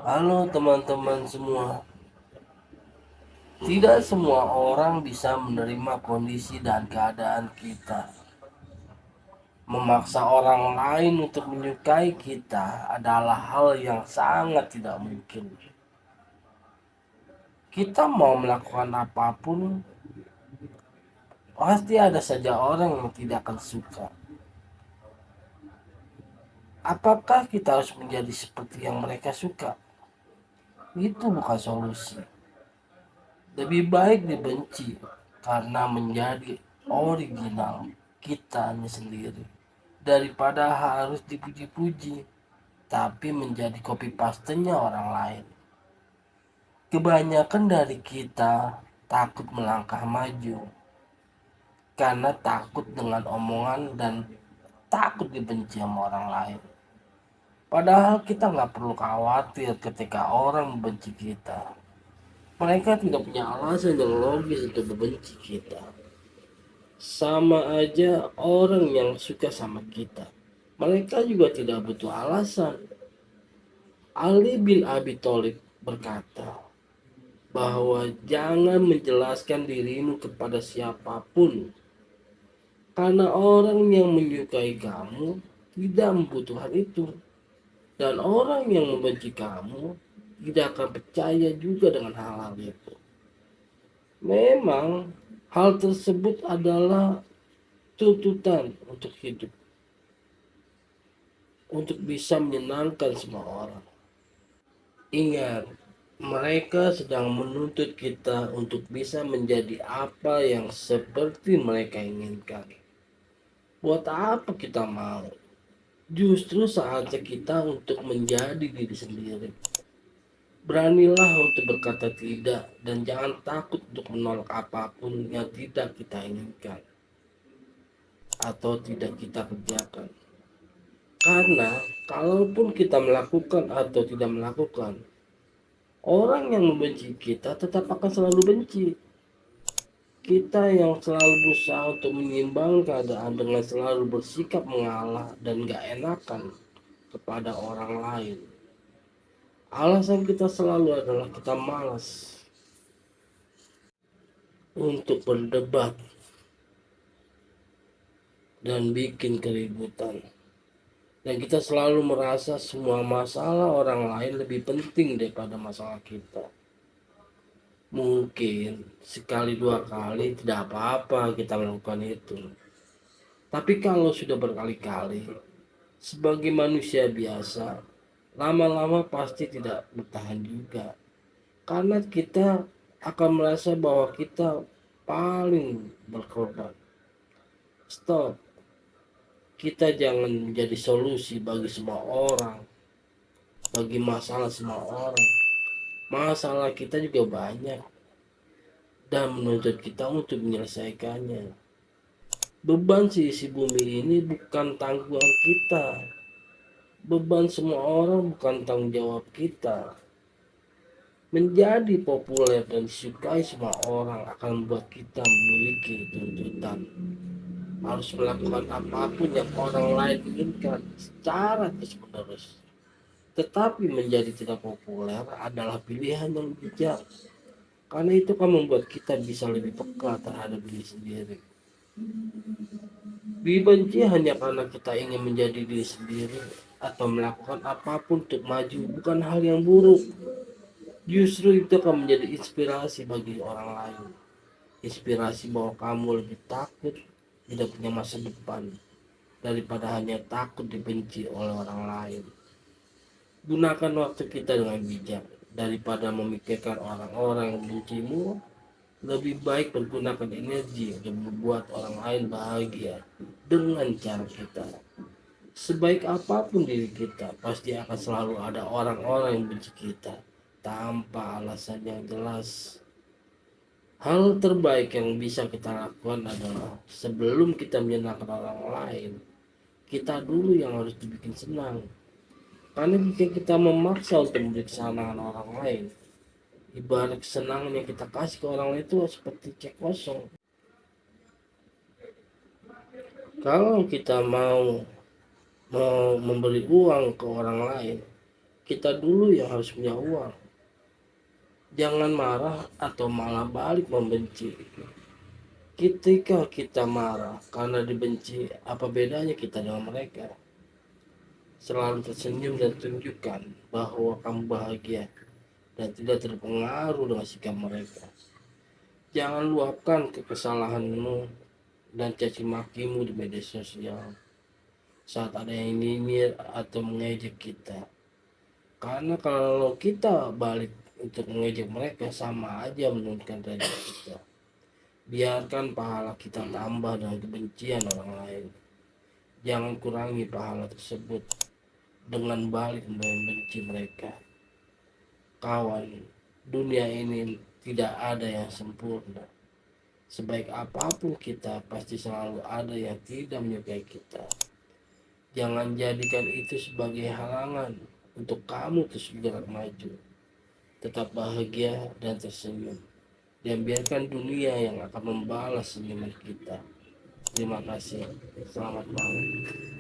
Halo teman-teman semua, tidak semua orang bisa menerima kondisi dan keadaan kita. Memaksa orang lain untuk menyukai kita adalah hal yang sangat tidak mungkin. Kita mau melakukan apapun, pasti ada saja orang yang tidak akan suka. Apakah kita harus menjadi seperti yang mereka suka? Itu bukan solusi. Lebih baik dibenci karena menjadi original kitanya sendiri daripada harus dipuji-puji tapi menjadi copy pastenya orang lain. Kebanyakan dari kita takut melangkah maju karena takut dengan omongan dan takut dibenci sama orang lain. Padahal kita nggak perlu khawatir ketika orang membenci kita. Mereka tidak punya alasan yang logis untuk membenci kita. Sama aja orang yang suka sama kita. Mereka juga tidak butuh alasan. Ali bin Abi Thalib berkata bahwa jangan menjelaskan dirimu kepada siapapun karena orang yang menyukai kamu tidak membutuhkan itu dan orang yang membenci kamu tidak akan percaya juga dengan hal-hal itu. Memang hal tersebut adalah tuntutan untuk hidup, untuk bisa menyenangkan semua orang. Ingat, mereka sedang menuntut kita untuk bisa menjadi apa yang seperti mereka inginkan. Buat apa kita mau? Justru saatnya kita untuk menjadi diri sendiri. Beranilah untuk berkata tidak dan jangan takut untuk menolak apapun yang tidak kita inginkan atau tidak kita kerjakan. Karena kalaupun kita melakukan atau tidak melakukan, orang yang membenci kita tetap akan selalu benci. Kita yang selalu berusaha untuk menyimbangkan keadaan dengan selalu bersikap mengalah dan gak enakan kepada orang lain. Alasan kita selalu adalah kita malas untuk berdebat dan bikin keributan. Dan kita selalu merasa semua masalah orang lain lebih penting daripada masalah kita. Mungkin sekali dua kali tidak apa-apa kita melakukan itu. Tapi kalau sudah berkali-kali, sebagai manusia biasa, lama-lama pasti tidak bertahan juga. Karena kita akan merasa bahwa kita paling berkorban. Stop. Kita jangan menjadi solusi bagi semua orang, bagi masalah semua orang. Masalah kita juga banyak dan menuntut kita untuk menyelesaikannya. Beban seisi bumi ini bukan tanggungan kita. Beban semua orang bukan tanggung jawab kita. Menjadi populer dan disukai semua orang akan membuat kita memiliki tuntutan. Harus melakukan apapun yang orang lain inginkan secara terus-menerus. Tetapi menjadi tidak populer adalah pilihan yang bijak. Karena itu kan membuat kita bisa lebih peka terhadap diri sendiri. Dibenci hanya karena kita ingin menjadi diri sendiri atau melakukan apapun untuk maju bukan hal yang buruk. Justru itu akan menjadi inspirasi bagi orang lain. Inspirasi bahwa kamu lebih takut tidak punya masa depan daripada hanya takut dibenci oleh orang lain. Gunakan waktu kita dengan bijak daripada memikirkan orang-orang yang membencimu. Lebih baik menggunakan energi untuk membuat orang lain bahagia dengan cara kita. Sebaik apapun diri kita, pasti akan selalu ada orang-orang yang benci kita tanpa alasan yang jelas. Hal terbaik yang bisa kita lakukan adalah sebelum kita menyenangkan orang lain, kita dulu yang harus dibikin senang. Karena jika kita memaksa untuk memberi kesenangan orang lain, ibarat kesenangan yang kita kasih ke orang lain itu seperti cek kosong. Kalau kita mau memberi uang ke orang lain, kita dulu yang harus punya uang. Jangan marah atau malah balik membenci. Ketika kita marah karena dibenci, apa bedanya kita dengan mereka? Selalu tersenyum dan tunjukkan bahwa kamu bahagia dan tidak terpengaruh dengan sikap mereka. Jangan luapkan kesalahanmu dan caci makimu di media sosial saat ada yang nyinyir atau mengejek kita. Karena kalau kita balik untuk mengejek mereka, sama aja menurunkan derajat kita. Biarkan pahala kita tambah dengan kebencian orang lain. Jangan kurangi pahala tersebut dengan balik membenci mereka. Kawan, dunia ini tidak ada yang sempurna. Sebaik apapun kita, pasti selalu ada yang tidak menyukai kita. Jangan jadikan itu sebagai halangan untuk kamu terus bergerak maju. Tetap bahagia dan tersenyum. Dan biarkan dunia yang akan membalas senyuman kita. Terima kasih. Selamat malam.